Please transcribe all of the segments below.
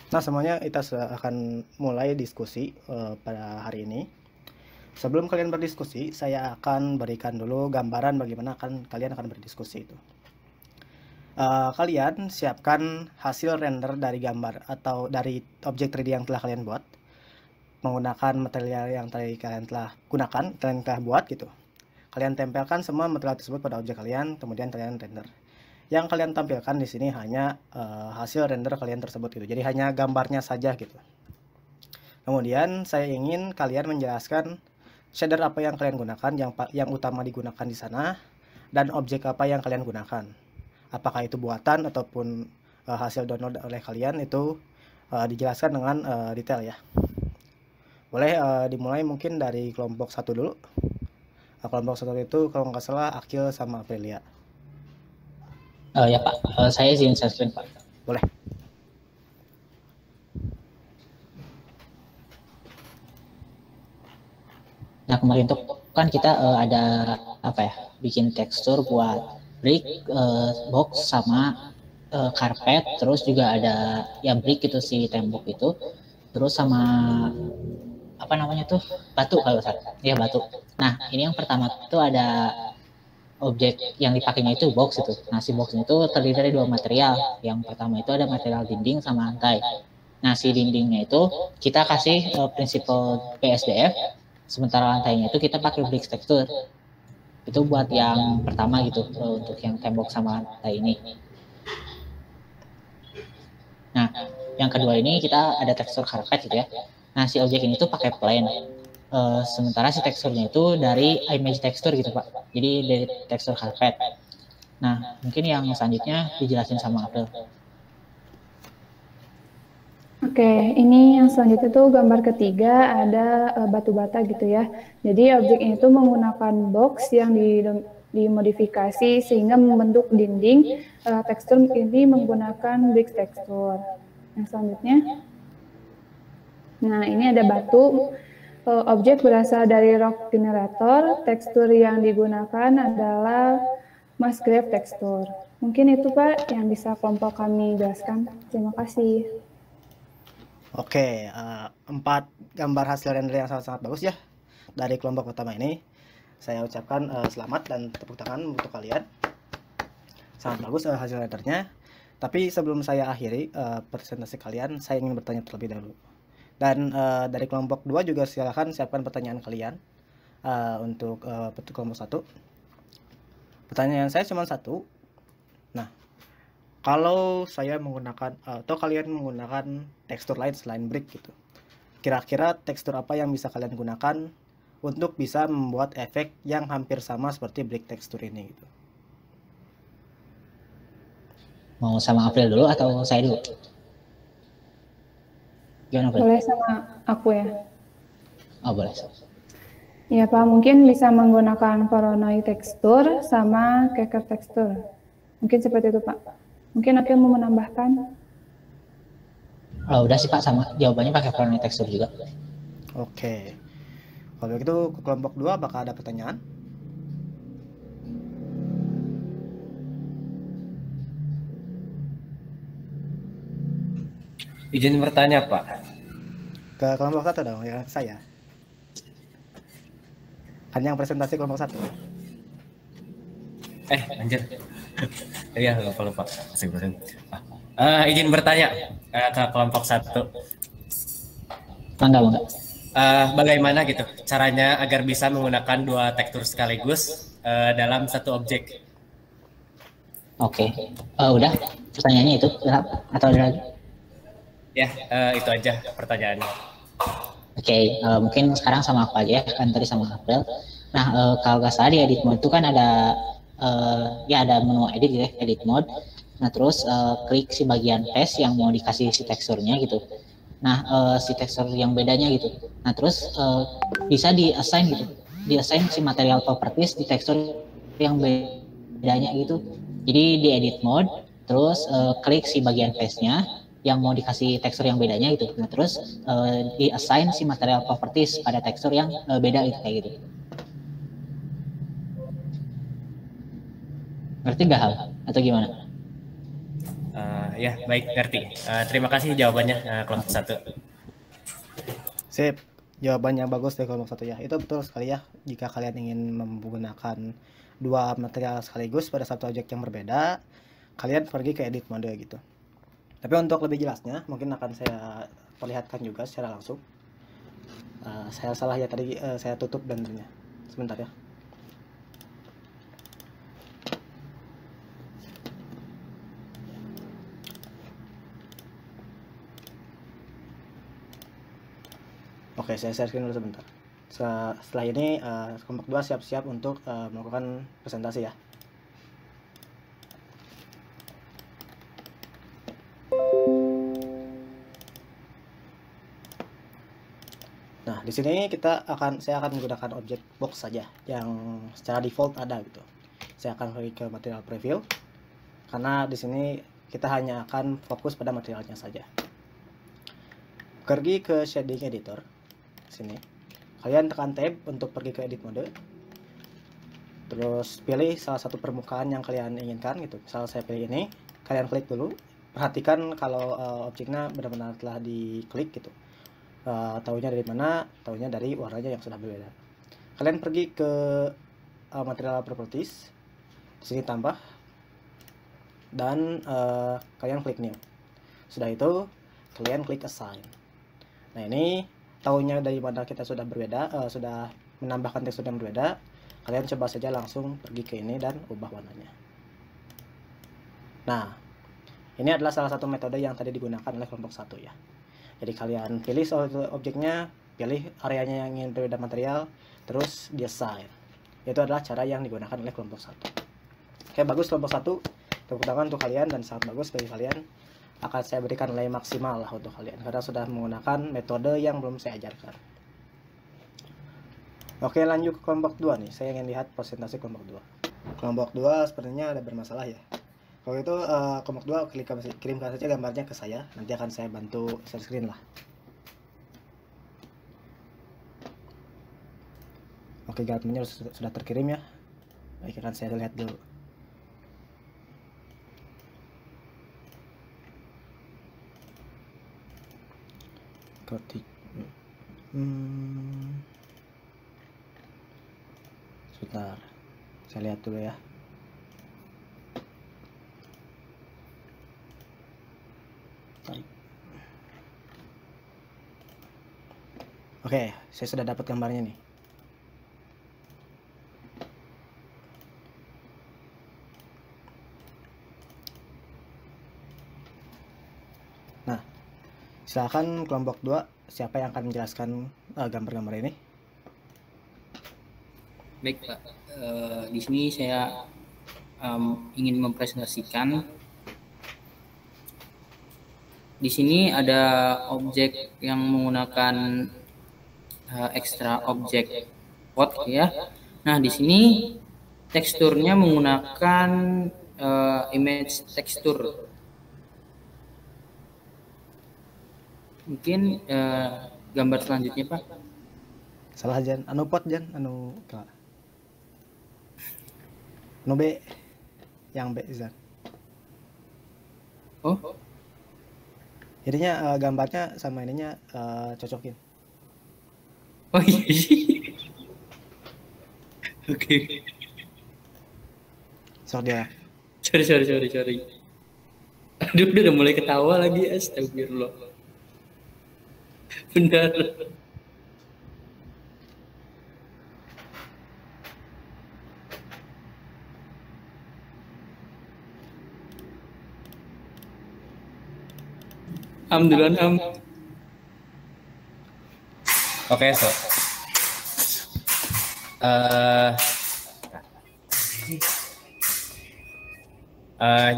Nah, semuanya kita akan mulai diskusi pada hari ini. Sebelum kalian berdiskusi, saya akan berikan dulu gambaran bagaimana kalian akan berdiskusi itu. Kalian siapkan hasil render dari gambar atau dari objek 3D yang telah kalian buat menggunakan material yang tadi kalian telah gunakan, kalian telah buat gitu. Kalian tempelkan semua material tersebut pada objek kalian, kemudian kalian render. Yang kalian tampilkan di sini hanya hasil render kalian tersebut gitu. Jadi hanya gambarnya saja gitu. Kemudian saya ingin kalian menjelaskan shader apa yang kalian gunakan, yang utama digunakan di sana, dan objek apa yang kalian gunakan. Apakah itu buatan ataupun hasil download oleh kalian, itu dijelaskan dengan detail ya. Boleh dimulai mungkin dari kelompok satu dulu. Kelompok satu itu kalau nggak salah Akil sama Aprilia. Ya Pak, saya izin share screen Pak. Boleh. Nah kemarin itu kan kita ada apa ya, bikin tekstur buat brick, box sama karpet, terus juga ada ya brick itu si tembok itu, terus sama apa namanya tuh batu kalau saya, ya batu. Nah ini yang pertama itu ada objek yang dipakainya itu box itu. Nah si box itu terdiri dari dua material. Yang pertama itu ada material dinding sama lantai. Nah si dindingnya itu kita kasih prinsipal PSDF, sementara lantainya itu kita pakai bricks texture. Itu buat yang pertama gitu, untuk yang tembok sama lantai ini. Nah yang kedua ini kita ada tekstur karpet gitu ya. Nah si objek ini tuh pakai plane. Sementara si teksturnya itu dari image texture gitu Pak. Jadi dari tekstur karpet. Nah mungkin yang selanjutnya dijelasin sama April. Oke, ini yang selanjutnya tuh gambar ketiga ada batu bata gitu ya. Jadi objek ini tuh menggunakan box yang dimodifikasi sehingga membentuk dinding. Tekstur ini menggunakan bricks tekstur. Yang selanjutnya, nah ini ada batu. Objek berasal dari rock generator. Tekstur yang digunakan adalah mass grave tekstur. Mungkin itu Pak yang bisa kelompok kami jelaskan. Terima kasih. Oke, 4 gambar hasil render yang sangat-sangat bagus ya dari kelompok pertama ini. Saya ucapkan selamat dan tepuk tangan untuk kalian. Sangat bagus hasil rendernya. Tapi sebelum saya akhiri presentasi kalian, saya ingin bertanya terlebih dahulu. Dan dari kelompok 2 juga silakan siapkan pertanyaan kalian untuk kelompok 1. Pertanyaan saya cuma satu. Nah, kalau saya menggunakan atau kalian menggunakan tekstur lain selain brick gitu, kira-kira tekstur apa yang bisa kalian gunakan untuk bisa membuat efek yang hampir sama seperti brick tekstur ini gitu? Mau sama April dulu atau saya dulu? Gimana April? Boleh sama aku ya? Oh boleh. Ya Pak, mungkin bisa menggunakan Voronoi tekstur sama Keker tekstur. Mungkin seperti itu Pak. Mungkin aku mau menambahkan. Oh, udah sih Pak, sama jawabannya pakai Voronoi tekstur juga. Oke. Kalau begitu ke kelompok 2 apakah ada pertanyaan? Izin bertanya Pak. Ke kelompok 1 dong, ya saya. Kan yang presentasi kelompok 1. Anjir. Iya, lupa. Izin bertanya ke kelompok 1. Bangga. Bagaimana gitu caranya agar bisa menggunakan dua tekstur sekaligus dalam satu objek? Oke. Udah pertanyaannya itu atau ada lagi? Ya, itu aja pertanyaannya. Oke, mungkin sekarang sama aku aja ya, kan tadi sama April. Nah, kalau nggak salah di edit mode itu kan ada ya ada menu edit ya, edit mode. Nah, terus klik si bagian face yang mau dikasih si teksturnya gitu. Nah, si tekstur yang bedanya gitu. Nah, terus bisa di-assign gitu. Di-assign si material properties di tekstur yang bedanya gitu. Jadi di edit mode, terus klik si bagian face-nya yang mau dikasih tekstur yang bedanya gitu. Nah, terus di-assign si material properties pada tekstur yang beda gitu kayak gitu. Ngerti nggak hal? Atau gimana? Ya, baik, ngerti. Terima kasih jawabannya kelompok 1. Sip, jawabannya bagus dari kelompok 1 ya. Itu betul sekali ya. Jika kalian ingin menggunakan dua material sekaligus pada satu objek yang berbeda, kalian pergi ke edit mode gitu. Tapi untuk lebih jelasnya, mungkin akan saya perlihatkan juga secara langsung. Saya salah ya tadi, saya tutup blendernya. Sebentar ya. Oke, saya share screen dulu sebentar. Setelah ini kelompok 2 siap-siap untuk melakukan presentasi ya. Nah, di sini saya akan menggunakan objek box saja yang secara default ada gitu. Saya akan pergi ke material preview karena di sini kita hanya akan fokus pada materialnya saja. Pergi ke shading editor. Sini. Kalian tekan tab untuk pergi ke edit mode. Terus pilih salah satu permukaan yang kalian inginkan gitu. Misal saya pilih ini, kalian klik dulu. Perhatikan kalau objeknya benar-benar telah diklik gitu. Taunya dari mana? Taunya dari warnanya yang sudah berbeda. Kalian pergi ke material properties, di sini tambah, dan kalian klik new. Sudah itu kalian klik assign. Nah ini taunya dari mana kita sudah berbeda, sudah menambahkan tekstur yang berbeda. Kalian coba saja langsung pergi ke ini dan ubah warnanya. Nah ini adalah salah satu metode yang tadi digunakan oleh kelompok 1 ya. Jadi kalian pilih objeknya, pilih areanya yang ingin berbeda material, terus di assign. Itu adalah cara yang digunakan oleh kelompok 1. Oke, bagus kelompok 1. Tepuk tangan untuk kalian dan sangat bagus bagi kalian. Akan saya berikan nilai maksimal lah untuk kalian karena sudah menggunakan metode yang belum saya ajarkan. Oke, lanjut ke kelompok 2 nih. Saya ingin lihat presentasi kelompok 2. Kelompok 2 sepertinya ada bermasalah ya. Kalau itu kelompok 2 kirimkan saja gambarnya ke saya, nanti akan saya bantu share screen lah. Oke, gambarnya sudah terkirim ya. Baik, akan saya lihat dulu. Ketik. Sebentar, saya lihat dulu ya. Oke, saya sudah dapat gambarnya nih. Nah, silakan kelompok 2, siapa yang akan menjelaskan gambar-gambar ini? Baik Pak, di sini saya ingin mempresentasikan. Di sini ada objek yang menggunakan extra object pot ya. Nah di sini teksturnya menggunakan image tekstur. Mungkin gambar selanjutnya Pak. Salah Jan, anu pot Jan, anu B, yang B Zan. Oh. Jadinya gambarnya sama ininya cocokin. Oh iya. Oke. So dia. Sorry. Aduh, udah mulai ketawa lagi, astagfirullah. Benar. Alhamdulillah. Oke, so.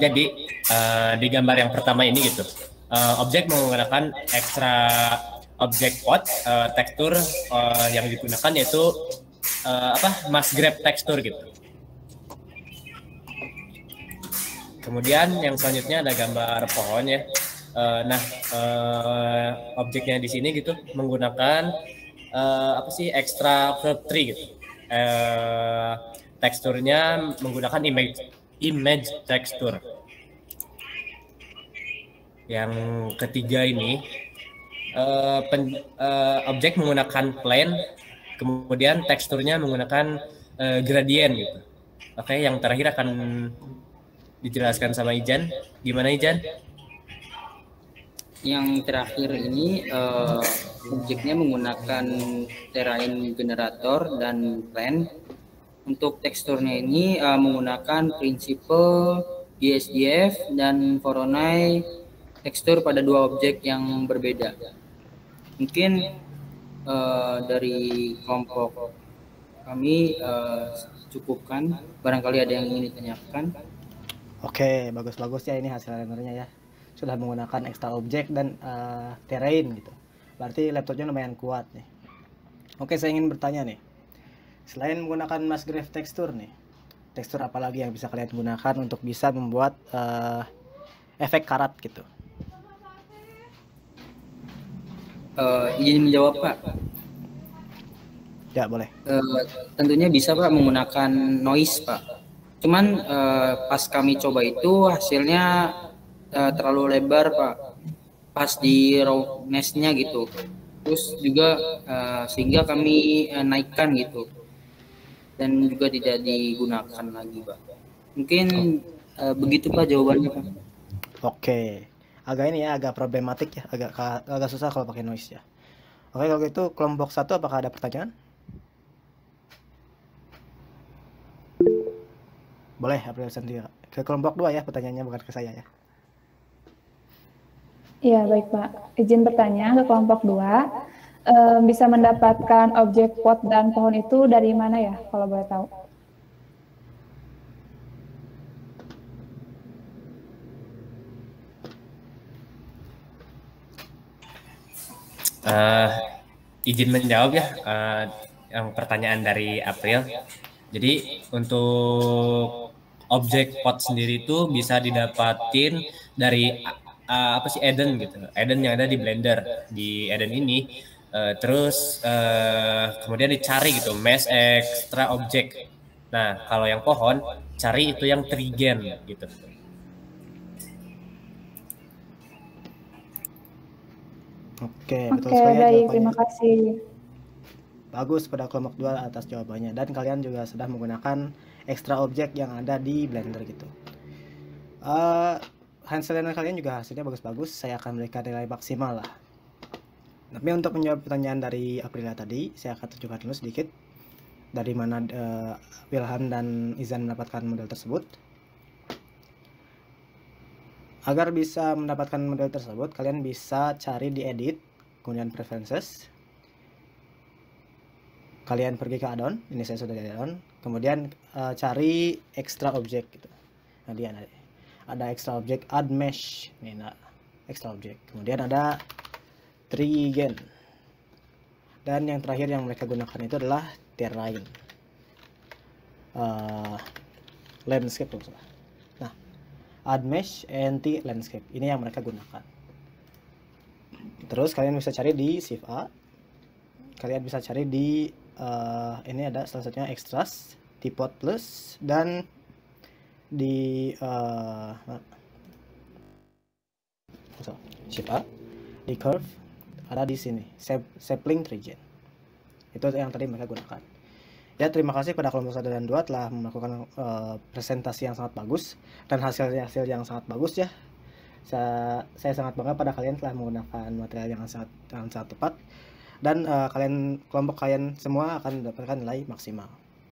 Jadi di gambar yang pertama ini gitu, objek menggunakan extra object pot, tekstur yang digunakan yaitu mask grab tekstur gitu. Kemudian yang selanjutnya ada gambar pohon ya. Objeknya di sini gitu menggunakan extra curve tree gitu. Teksturnya menggunakan image tekstur. Yang ketiga ini objek menggunakan plane, kemudian teksturnya menggunakan gradient gitu. Oke, yang terakhir akan dijelaskan sama Ijan. Gimana Ijan? Yang terakhir ini objeknya menggunakan terrain generator dan plane. Untuk teksturnya ini menggunakan prinsipal GSDF dan Voronoi tekstur pada dua objek yang berbeda. Mungkin dari kelompok kami cukupkan. Barangkali ada yang ingin ditanyakan. Oke, bagus-bagus ya ini hasil rendernya ya. Sudah menggunakan ekstra objek dan terrain gitu. Berarti laptopnya lumayan kuat nih. Oke, saya ingin bertanya nih. Selain menggunakan Musgrave tekstur nih, tekstur apa lagi yang bisa kalian gunakan untuk bisa membuat efek karat gitu? Izin menjawab Pak. Ya, boleh. Tentunya bisa Pak menggunakan noise Pak. Cuman pas kami coba itu hasilnya terlalu lebar Pak. Pas di roughness-nya gitu. Terus juga sehingga kami naikkan gitu. Dan juga tidak digunakan lagi Pak. Mungkin begitu Pak jawabannya Pak. Oke. Agak ini ya, agak problematik ya, agak susah kalau pakai noise ya. Oke, kalau gitu kelompok 1 apakah ada pertanyaan? Boleh, April sendiri. Ke kelompok 2 ya, pertanyaannya bukan ke saya ya. Iya, baik Pak. Izin bertanya ke kelompok 2, bisa mendapatkan objek pot dan pohon itu dari mana ya, kalau boleh tahu? Izin menjawab ya yang pertanyaan dari April. Jadi untuk objek pot sendiri itu bisa didapatin dari apa sih Eden gitu, Eden yang ada di Blender. Di Eden ini terus kemudian dicari gitu mesh extra object. Nah kalau yang pohon cari itu yang trigen gitu. Oke, betul Oke, sekali ya baik. jawabannya. Terima kasih. Bagus pada kelompok 2 atas jawabannya. Dan kalian juga sudah menggunakan ekstra objek yang ada di Blender gitu. Hasil kalian juga hasilnya bagus-bagus. Saya akan berikan nilai maksimal lah. Tapi untuk menjawab pertanyaan dari Aprilia tadi, saya akan tunjukkan dulu sedikit dari mana Wilham dan Izan mendapatkan model tersebut. Agar bisa mendapatkan model tersebut, kalian bisa cari di edit, kemudian preferences. Kalian pergi ke add-on, ini saya sudah di add-on. Kemudian cari extra object gitu. Nah, dia ada extra object add mesh. Ini nah, extra object. Kemudian ada trigen. Dan yang terakhir yang mereka gunakan itu adalah terrain. Landscape kalau salah. Nah, add mesh anti landscape. Ini yang mereka gunakan. Terus kalian bisa cari di Shift A. Kalian bisa cari di ini ada salah satunya extras, T-Pot plus, dan di Shift A di curve ada di sini sapling trigen. Itu yang tadi mereka gunakan. Ya, terima kasih pada kelompok 1 dan 2 telah melakukan presentasi yang sangat bagus dan hasil yang sangat bagus ya. Saya sangat bangga pada kalian telah menggunakan material yang sangat tepat dan kelompok kalian semua akan mendapatkan nilai maksimal.